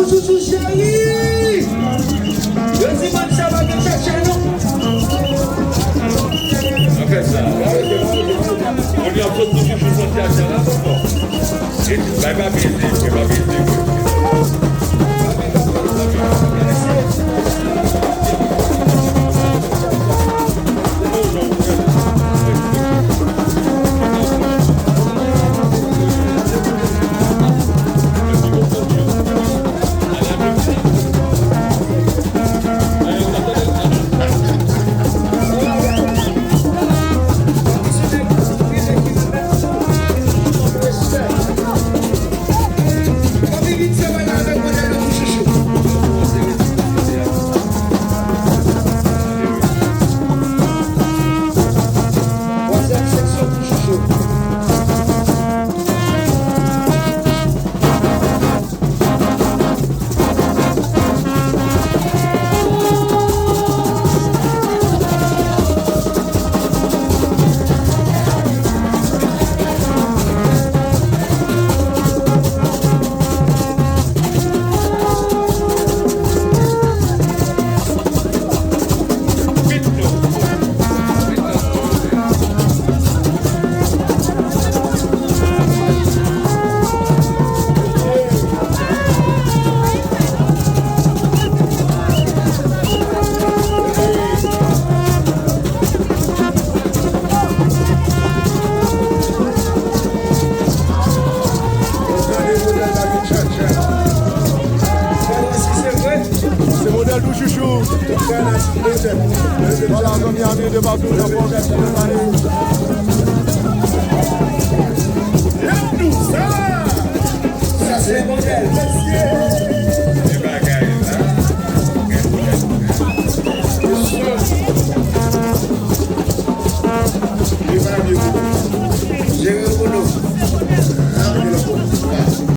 mon chouchou chéri. Je dis moi ça va que chercher nous. On fait ça. On y a tout de chouchou sur la terre là. Et tu vas pas baiser. Voilà, on vient de partout. Ça c'est modèle.